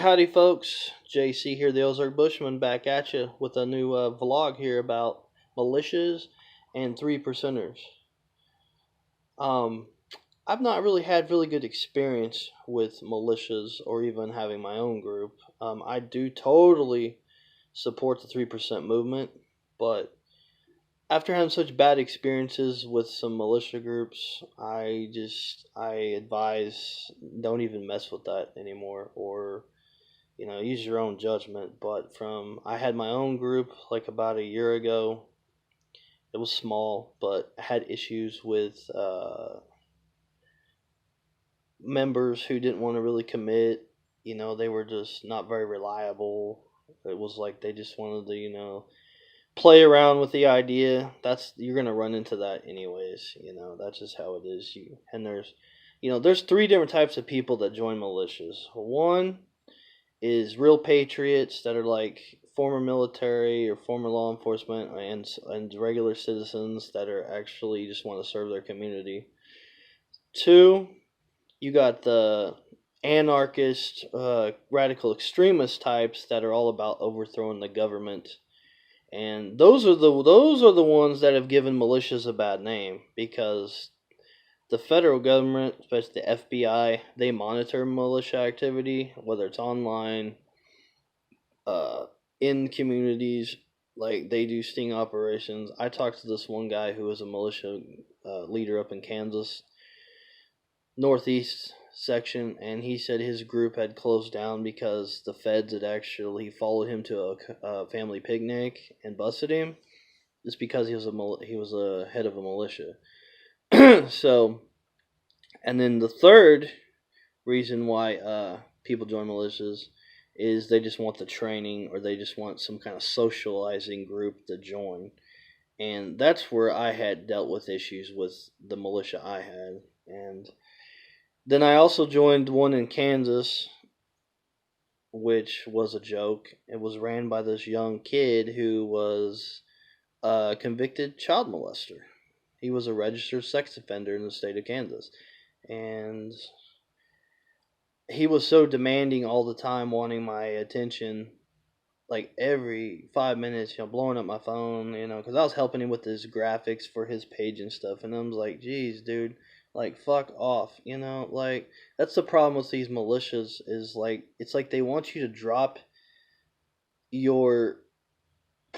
Howdy, folks. JC here, the Ozark Bushman, back at you with a new vlog here about militias and three percenters. Um, I've not really had really good experience with militias or even having my own group. I do totally support the 3% movement, but after having such bad experiences with some militia groups, I advise don't even mess with that anymore, or use your own judgment. But I had my own group like about a year ago. It was small, but I had issues with members who didn't want to really commit. They were just not very reliable. It was like they just wanted to, play around with the idea. You're gonna run into that anyways. That's just how it is. There's three different types of people that join militias. One is real patriots that are like former military or former law enforcement and regular citizens that are actually just want to serve their community. Two, you got the anarchist, radical extremist types that are all about overthrowing the government, and those are the ones that have given militias a bad name because the federal government, especially the FBI, they monitor militia activity, whether it's online, in communities. Like, they do sting operations. I talked to this one guy who was a militia leader up in Kansas, northeast section, and he said his group had closed down because the feds had actually followed him to a family picnic and busted him. Just because he was a head of a militia. So, and then the third reason why people join militias is they just want the training, or they just want some kind of socializing group to join. And that's where I had dealt with issues with the militia I had. And then I also joined one in Kansas, which was a joke. It was ran by this young kid who was a convicted child molester. He was a registered sex offender in the state of Kansas. And he was so demanding all the time, wanting my attention, like every 5 minutes, blowing up my phone, because I was helping him with his graphics for his page and stuff. And I was like, geez, dude, like, fuck off, like, that's the problem with these militias, is like, it's like they want you to drop your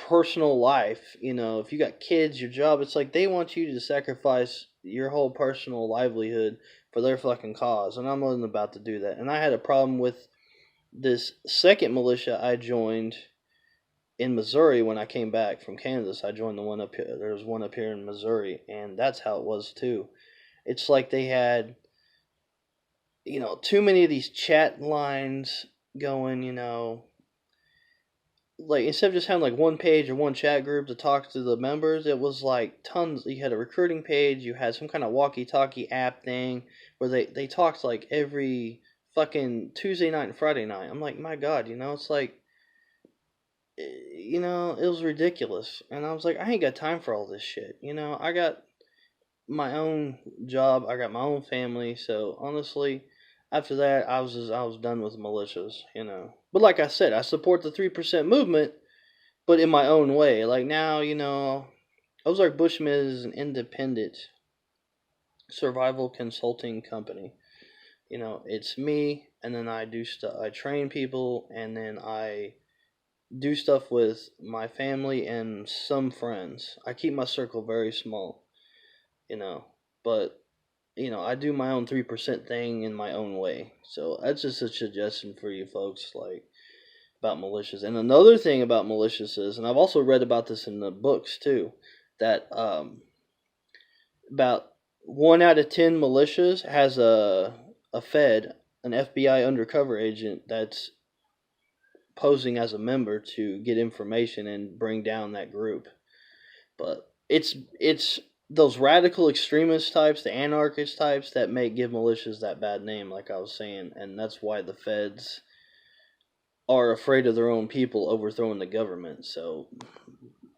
personal life. If you got kids, your job, it's like they want you to sacrifice your whole personal livelihood for their fucking cause, and I'm not about to do that. And I had a problem with this second militia I joined in Missouri when I came back from Kansas. I joined the one up here. There was one up here in Missouri, and that's how it was too. It's like they had, too many of these chat lines going, like, instead of just having like one page or one chat group to talk to the members, it was like tons. You had a recruiting page, you had some kind of walkie-talkie app thing where they talked like every fucking Tuesday night and Friday night. I'm like, my God, it's like, it was ridiculous. And I was like, I ain't got time for all this shit. I got my own job, I got my own family, so honestly, after that, I was done with militias. But like I said, I support the 3% movement, but in my own way. Like now, Ozark Bushman is an independent survival consulting company. It's me, and then I do stuff. I train people, and then I do stuff with my family and some friends. I keep my circle very small, but I do my own 3% thing in my own way. So that's just a suggestion for you folks, like, about militias. And another thing about militias is, and I've also read about this in the books too, that about 1 out of 10 militias has a Fed, an FBI undercover agent that's posing as a member to get information and bring down that group. But it's those radical extremist types, the anarchist types, that give militias that bad name, like I was saying, and that's why the feds are afraid of their own people overthrowing the government. So,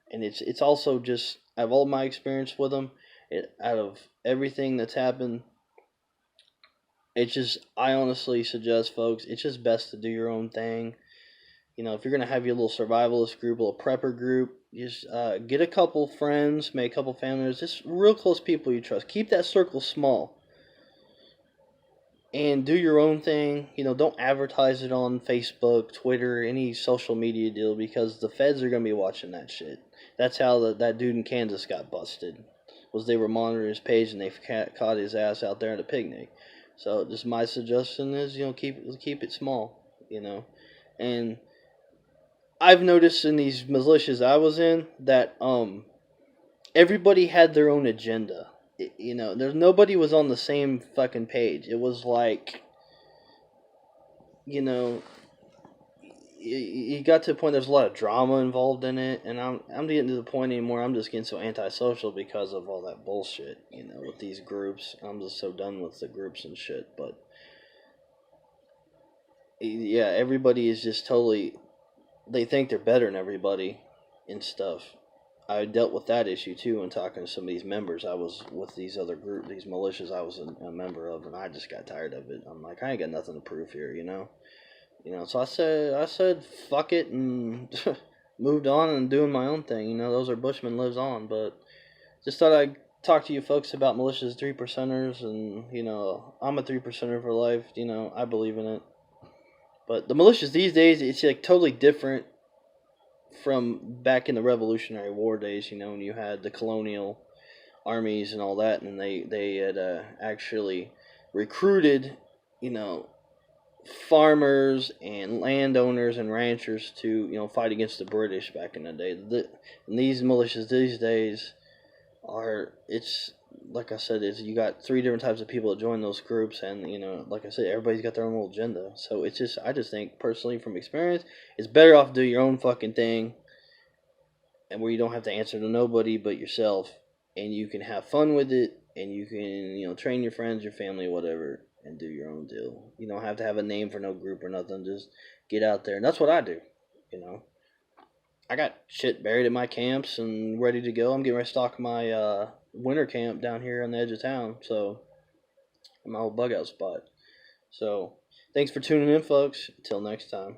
and it's also just, out of all my experience with them, out of everything that's happened, It's just, I honestly suggest, folks, it's just best to do your own thing. If you're gonna have your little survivalist group, little prepper group, just get a couple friends, make a couple families, just real close people you trust. Keep that circle small and do your own thing. Don't advertise it on Facebook, Twitter, any social media deal, because the feds are gonna be watching that shit. That's how that dude in Kansas got busted. Was they were monitoring his page and they caught his ass out there at a picnic. So just my suggestion is, keep it small. And I've noticed in these militias I was in that everybody had their own agenda. There's nobody was on the same fucking page. It was like, you know, you got to the point there's a lot of drama involved in it, and I'm getting to the point anymore. I'm just getting so antisocial because of all that bullshit. With these groups, I'm just so done with the groups and shit. But yeah, everybody is just totally. They think they're better than everybody and stuff. I dealt with that issue too when talking to some of these members. I was with these other these militias I was a member of, and I just got tired of it. I'm like, I ain't got nothing to prove here. So I said, fuck it, and moved on and doing my own thing. Those are Bushman lives on, but just thought I'd talk to you folks about militias, 3%ers, and I'm a 3%er for life. I believe in it. But the militias these days, it's like totally different from back in the Revolutionary War days. When you had the colonial armies and all that, and they had actually recruited, you know, farmers and landowners and ranchers to fight against the British back in the day. And these militias these days are, it's like I said, is you got three different types of people that join those groups, and like I said, everybody's got their own little agenda. So it's just, I just think personally from experience, it's better off to do your own fucking thing, and where you don't have to answer to nobody but yourself, and you can have fun with it, and you can train your friends, your family, whatever, and do your own deal. You don't have to have a name for no group or nothing. Just get out there, and that's what I do. I got shit buried at my camps and ready to go. I'm getting ready to stock my winter camp down here on the edge of town, so my old bug out spot. So thanks for tuning in, folks. Until next time.